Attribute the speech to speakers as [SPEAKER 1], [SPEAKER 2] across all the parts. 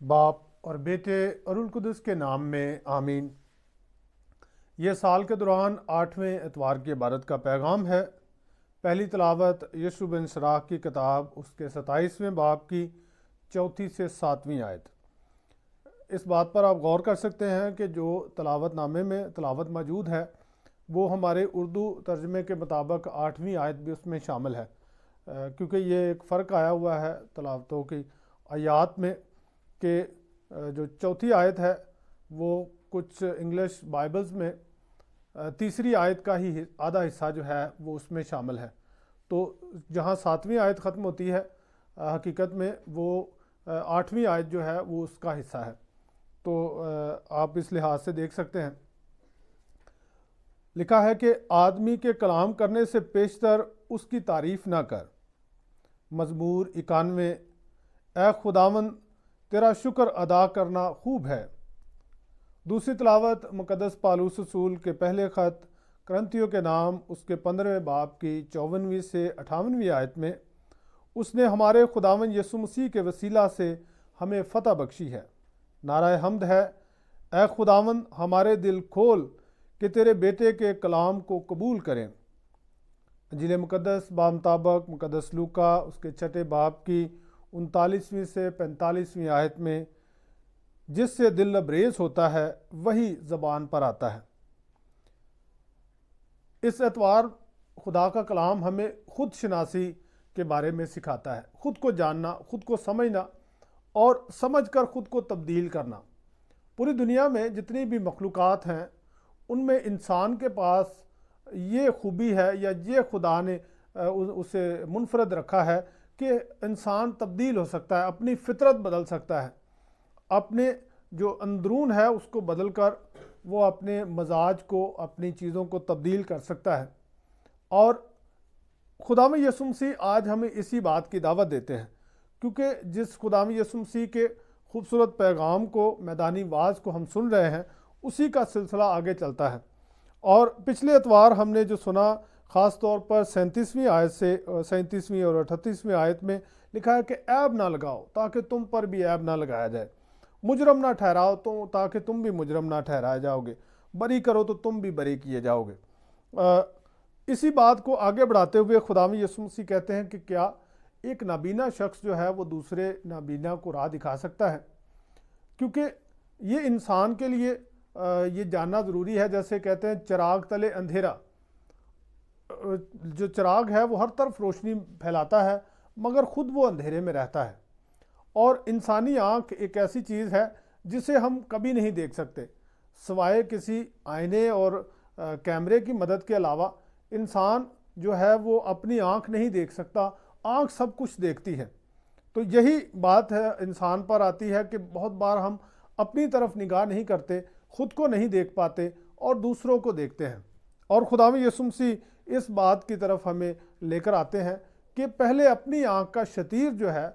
[SPEAKER 1] باپ اور بیٹے اور القدس کے نام میں آمین۔ یہ سال کے دوران 8ویں اتوار کی عبادت کا پیغام ہے۔ پہلی تلاوت یشوع بن سراخ کی کتاب اس کے 27ویں باب کی 4 سے 7 آیت۔ اس بات پر آپ غور کر سکتے ہیں کہ جو تلاوت نامے میں تلاوت موجود ہے وہ ہمارے اردو ترجمے کے مطابق 8ویں آیت بھی اس میں شامل ہے، کیونکہ یہ ایک فرق آیا ہوا ہے تلاوتوں کی آیات میں کہ جو 4 آیت ہے وہ کچھ انگلش بائبلز میں 3 آیت کا ہی آدھا حصہ جو ہے وہ اس میں شامل ہے، تو جہاں 7ویں آیت ختم ہوتی ہے حقیقت میں وہ 8ویں آیت جو ہے وہ اس کا حصہ ہے، تو آپ اس لحاظ سے دیکھ سکتے ہیں۔ لکھا ہے کہ آدمی کے کلام کرنے سے پیشتر اس کی تعریف نہ کر۔ مزمور 91۔ اے خداوند تیرا شکر ادا کرنا خوب ہے۔ دوسری تلاوت مقدس پالوس رسول کے پہلے خط کرنتھیوں کے نام اس کے 15ویں باب کی 54 سے 58 آیت میں اس نے ہمارے خداوند یسوع مسیح کے وسیلہ سے ہمیں فتح بخشی ہے۔ نعرہ حمد ہے، اے خداوند ہمارے دل کھول کہ تیرے بیٹے کے کلام کو قبول کریں۔ انجیل مقدس بامطابق مقدس لوکا اس کے 6 باب کی 39 سے 45 آیت میں جس سے دل لبریز ہوتا ہے وہی زبان پر آتا ہے۔ اس اتوار خدا کا کلام ہمیں خود شناسی کے بارے میں سکھاتا ہے، خود کو جاننا، خود کو سمجھنا اور سمجھ کر خود کو تبدیل کرنا۔ پوری دنیا میں جتنی بھی مخلوقات ہیں ان میں انسان کے پاس یہ خوبی ہے یا یہ خدا نے اسے منفرد رکھا ہے کہ انسان تبدیل ہو سکتا ہے، اپنی فطرت بدل سکتا ہے، اپنے جو اندرون ہے اس کو بدل کر وہ اپنے مزاج کو، اپنی چیزوں کو تبدیل کر سکتا ہے۔ اور خداوند یسوع مسیح آج ہمیں اسی بات کی دعوت دیتے ہیں، کیونکہ جس خداوند یسوع مسیح کے خوبصورت پیغام کو، میدانی واعظ کو ہم سن رہے ہیں اسی کا سلسلہ آگے چلتا ہے۔ اور پچھلے اتوار ہم نے جو سنا خاص طور پر 37ویں آیت سے 37ویں اور 38ویں آیت میں لکھا ہے کہ عیب نہ لگاؤ تاکہ تم پر بھی عیب نہ لگایا جائے، مجرم نہ ٹھہراؤ تو تاکہ تم بھی مجرم نہ ٹھہرائے جاؤ گے، بری کرو تو تم بھی بری کیے جاؤ گے۔ اسی بات کو آگے بڑھاتے ہوئے خداوند یسوع مسیح کہتے ہیں کہ کیا ایک نابینا شخص جو ہے وہ دوسرے نابینا کو راہ دکھا سکتا ہے؟ کیونکہ یہ انسان کے لیے یہ جاننا ضروری ہے، جیسے کہتے ہیں چراغ تلے اندھیرا، جو چراغ ہے وہ ہر طرف روشنی پھیلاتا ہے مگر خود وہ اندھیرے میں رہتا ہے۔ اور انسانی آنکھ ایک ایسی چیز ہے جسے ہم کبھی نہیں دیکھ سکتے، سوائے کسی آئینے اور کیمرے کی مدد کے علاوہ انسان جو ہے وہ اپنی آنکھ نہیں دیکھ سکتا، آنکھ سب کچھ دیکھتی ہے۔ تو یہی بات ہے انسان پر آتی ہے کہ بہت بار ہم اپنی طرف نگاہ نہیں کرتے، خود کو نہیں دیکھ پاتے اور دوسروں کو دیکھتے ہیں۔ اور خداوند یسوع مسیح اس بات کی طرف ہمیں لے کر آتے ہیں کہ پہلے اپنی آنکھ کا شتیر جو ہے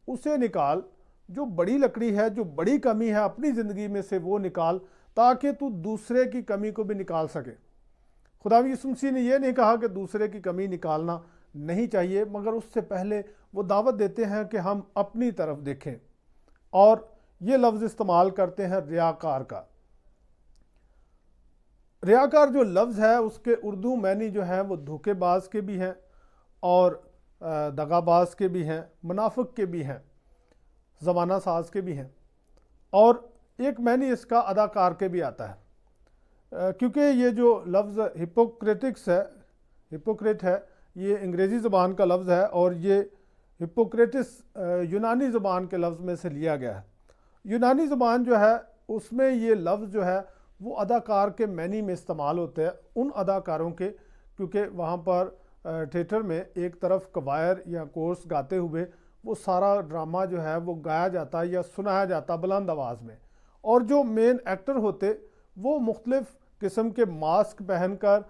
[SPEAKER 1] اسے نکال، جو بڑی لکڑی ہے، جو بڑی کمی ہے اپنی زندگی میں سے وہ نکال تاکہ تو دوسرے کی کمی کو بھی نکال سکے۔ خداوند یسوع مسیح نے یہ نہیں کہا کہ دوسرے کی کمی نکالنا نہیں چاہیے، مگر اس سے پہلے وہ دعوت دیتے ہیں کہ ہم اپنی طرف دیکھیں، اور یہ لفظ استعمال کرتے ہیں ریاکار کا۔ ریاکار جو لفظ ہے اس کے اردو معنی جو ہے وہ دھوکے باز کے بھی ہیں اور دغا باز کے بھی ہیں، منافق کے بھی ہیں، زمانہ ساز کے بھی ہیں، اور ایک معنی اس کا اداکار کے بھی آتا ہے، کیونکہ یہ جو لفظ ہپوکریٹکس ہے، ہپوکریٹ ہے، یہ انگریزی زبان کا لفظ ہے اور یہ ہپوکریٹس یونانی زبان کے لفظ میں سے لیا گیا ہے۔ یونانی زبان جو ہے اس میں یہ لفظ جو ہے وہ اداکار کے معنی میں استعمال ہوتے ہیں، ان اداکاروں کے، کیونکہ وہاں پر تھیٹر میں ایک طرف کوائر یا کورس گاتے ہوئے وہ سارا ڈرامہ جو ہے وہ گایا جاتا یا سنایا جاتا بلند آواز میں، اور جو مین ایکٹر ہوتے وہ مختلف قسم کے ماسک پہن کر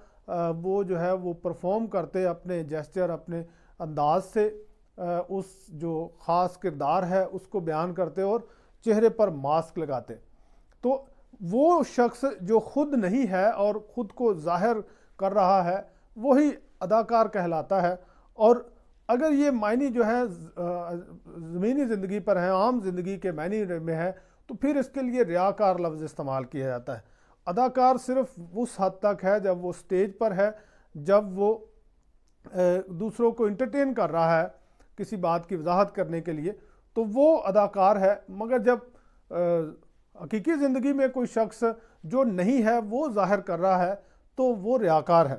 [SPEAKER 1] وہ جو ہے وہ پرفارم کرتے اپنے جیسچر، اپنے انداز سے اس جو خاص کردار ہے اس کو بیان کرتے اور چہرے پر ماسک لگاتے۔ تو وہ شخص جو خود نہیں ہے اور خود کو ظاہر کر رہا ہے وہی اداکار کہلاتا ہے، اور اگر یہ معنی جو ہے زمینی زندگی پر ہے، عام زندگی کے معنی میں ہے، تو پھر اس کے لیے ریاکار لفظ استعمال کیا جاتا ہے۔ اداکار صرف اس حد تک ہے جب وہ سٹیج پر ہے، جب وہ دوسروں کو انٹرٹین کر رہا ہے کسی بات کی وضاحت کرنے کے لیے، تو وہ اداکار ہے۔ مگر جب حقیقی زندگی میں کوئی شخص جو نہیں ہے وہ ظاہر کر رہا ہے تو وہ ریاکار ہے۔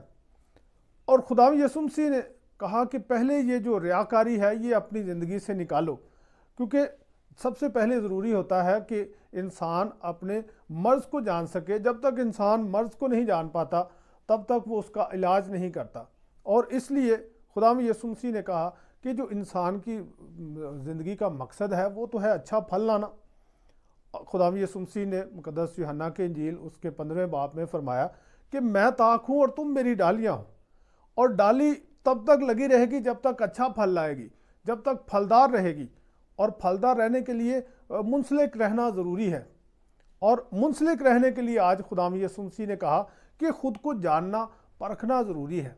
[SPEAKER 1] اور خداوند یسوع مسیح نے کہا کہ پہلے یہ جو ریاکاری ہے یہ اپنی زندگی سے نکالو، کیونکہ سب سے پہلے ضروری ہوتا ہے کہ انسان اپنے مرض کو جان سکے۔ جب تک انسان مرض کو نہیں جان پاتا تب تک وہ اس کا علاج نہیں کرتا۔ اور اس لیے خداوند یسوع مسیح نے کہا کہ جو انسان کی زندگی کا مقصد ہے وہ تو ہے اچھا پھل لانا۔ خداوند یسوع مسیح نے مقدس یوحنا کے انجیل اس کے 15ویں باب میں فرمایا کہ میں تاک ہوں اور تم میری ڈالیاں ہو، اور ڈالی تب تک لگی رہے گی جب تک اچھا پھل لائے گی، جب تک پھلدار رہے گی۔ اور پھلدار رہنے کے لیے منسلک رہنا ضروری ہے۔ اور منسلک رہنے کے لیے آج خداوند یسوع مسیح نے کہا کہ خود کو جاننا پرکھنا ضروری ہے۔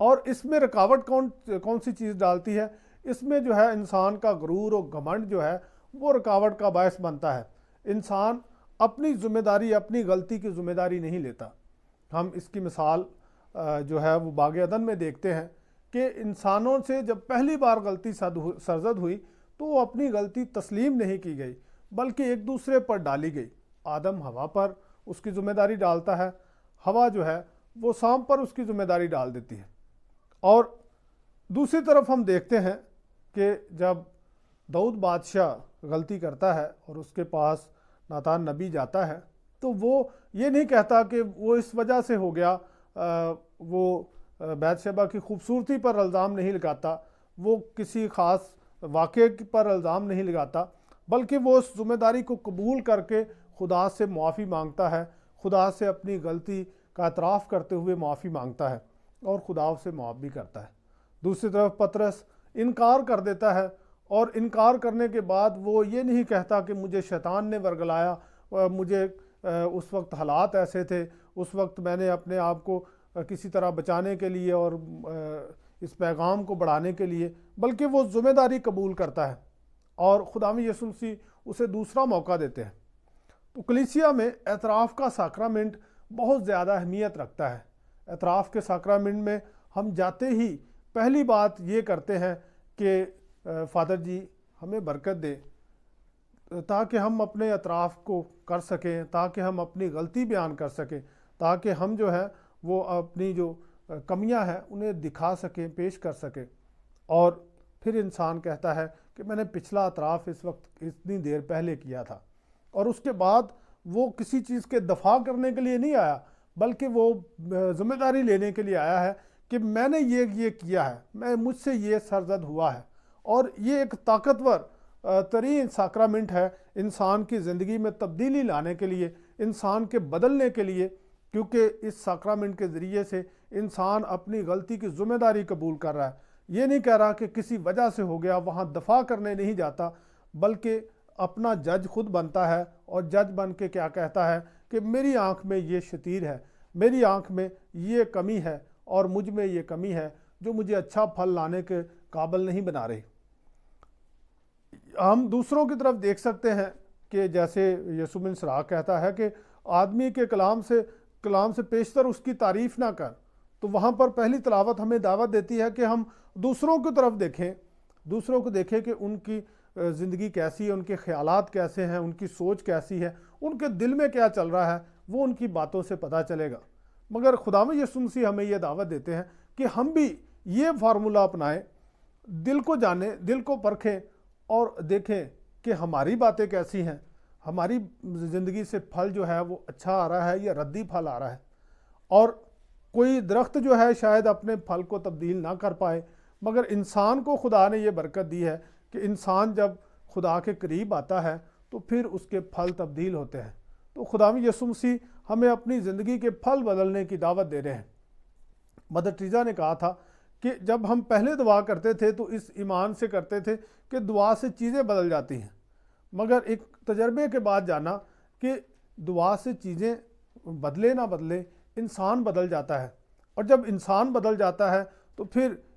[SPEAKER 1] اور اس میں رکاوٹ کون سی چیز ڈالتی ہے؟ اس میں جو ہے انسان کا غرور و گھمنڈ جو ہے وہ رکاوٹ کا باعث بنتا ہے۔ انسان اپنی ذمہ داری، اپنی غلطی کی ذمہ داری نہیں لیتا۔ ہم اس کی مثال جو ہے وہ باغ عدن میں دیکھتے ہیں کہ انسانوں سے جب پہلی بار غلطی سرزد ہوئی تو وہ اپنی غلطی تسلیم نہیں کی گئی بلکہ ایک دوسرے پر ڈالی گئی۔ آدم ہوا پر اس کی ذمہ داری ڈالتا ہے، ہوا جو ہے وہ سانپ پر اس کی ذمہ داری ڈال دیتی ہے۔ اور دوسری طرف ہم دیکھتے ہیں کہ جب داؤد بادشاہ غلطی کرتا ہے اور اس کے پاس ناتان نبی جاتا ہے تو وہ یہ نہیں کہتا کہ وہ اس وجہ سے ہو گیا، وہ بیت شبہ کی خوبصورتی پر الزام نہیں لگاتا، وہ کسی خاص واقعے پر الزام نہیں لگاتا، بلکہ وہ اس ذمہ داری کو قبول کر کے خدا سے معافی مانگتا ہے، خدا سے اپنی غلطی کا اعتراف کرتے ہوئے معافی مانگتا ہے اور خدا اسے معاف بھی کرتا ہے۔ دوسری طرف پطرس انکار کر دیتا ہے، اور انکار کرنے کے بعد وہ یہ نہیں کہتا کہ مجھے شیطان نے ورگلایا، مجھے اس وقت حالات ایسے تھے، اس وقت میں نے اپنے آپ کو کسی طرح بچانے کے لیے اور اس پیغام کو بڑھانے کے لیے، بلکہ وہ ذمہ داری قبول کرتا ہے اور خداوند یسوع مسیح اسے دوسرا موقع دیتے ہیں۔ تو کلیسیا میں اعتراف کا ساکرامنٹ بہت زیادہ اہمیت رکھتا ہے۔ اعتراف کے ساکرامنٹ میں ہم جاتے ہی پہلی بات یہ کرتے ہیں کہ فادر جی ہمیں برکت دے تاکہ ہم اپنے اعتراف کو کر سکیں، تاکہ ہم اپنی غلطی بیان کر سکیں، تاکہ ہم جو ہے وہ اپنی جو کمیاں ہیں انہیں دکھا سکیں، پیش کر سکیں۔ اور پھر انسان کہتا ہے کہ میں نے پچھلا اعتراف اس وقت اتنی دیر پہلے کیا تھا، اور اس کے بعد وہ کسی چیز کے دفاع کرنے کے لیے نہیں آیا بلکہ وہ ذمہ داری لینے کے لیے آیا ہے کہ میں نے یہ کیا ہے، مجھ سے یہ سرزد ہوا ہے۔ اور یہ ایک طاقتور ترین ساکرامنٹ ہے انسان کی زندگی میں تبدیلی لانے کے لیے، انسان کے بدلنے کے لیے، کیونکہ اس ساکرامنٹ کے ذریعے سے انسان اپنی غلطی کی ذمہ داری قبول کر رہا ہے۔ یہ نہیں کہہ رہا کہ کسی وجہ سے ہو گیا، وہاں دفاع کرنے نہیں جاتا، بلکہ اپنا جج خود بنتا ہے، اور جج بن کے کیا کہتا ہے کہ میری آنکھ میں یہ شتیر ہے، میری آنکھ میں یہ کمی ہے، اور مجھ میں یہ کمی ہے جو مجھے اچھا پھل لانے کے قابل نہیں بنا رہی۔ ہم دوسروں کی طرف دیکھ سکتے ہیں کہ جیسے یسوع بن سراغ کہتا ہے کہ آدمی کے کلام سے پیشتر اس کی تعریف نہ کر، تو وہاں پر پہلی تلاوت ہمیں دعوت دیتی ہے کہ ہم دوسروں کی طرف دیکھیں، دوسروں کو دیکھیں کہ ان کی زندگی کیسی ہے، ان کے خیالات کیسے ہیں، ان کی سوچ کیسی ہے، ان کے دل میں کیا چل رہا ہے، وہ ان کی باتوں سے پتہ چلے گا۔ مگر خداوند یسوع مسیح ہمیں یہ دعوت دیتے ہیں کہ ہم بھی یہ فارمولہ اپنائیں، دل کو جانیں، دل کو پرکھیں اور دیکھیں کہ ہماری باتیں کیسی ہیں، ہماری زندگی سے پھل جو ہے وہ اچھا آ رہا ہے یا ردی پھل آ رہا ہے۔ اور کوئی درخت جو ہے شاید اپنے پھل کو تبدیل نہ کر پائے، مگر انسان کو خدا نے یہ برکت دی ہے کہ انسان جب خدا کے قریب آتا ہے تو پھر اس کے پھل تبدیل ہوتے ہیں۔ تو خداوند یسوع مسیح ہمیں اپنی زندگی کے پھل بدلنے کی دعوت دے رہے ہیں۔ مدر ٹریزا نے کہا تھا کہ جب ہم پہلے دعا کرتے تھے تو اس ایمان سے کرتے تھے کہ دعا سے چیزیں بدل جاتی ہیں، مگر ایک تجربے کے بعد جانا کہ دعا سے چیزیں بدلے نہ بدلے، انسان بدل جاتا ہے، اور جب انسان بدل جاتا ہے تو پھر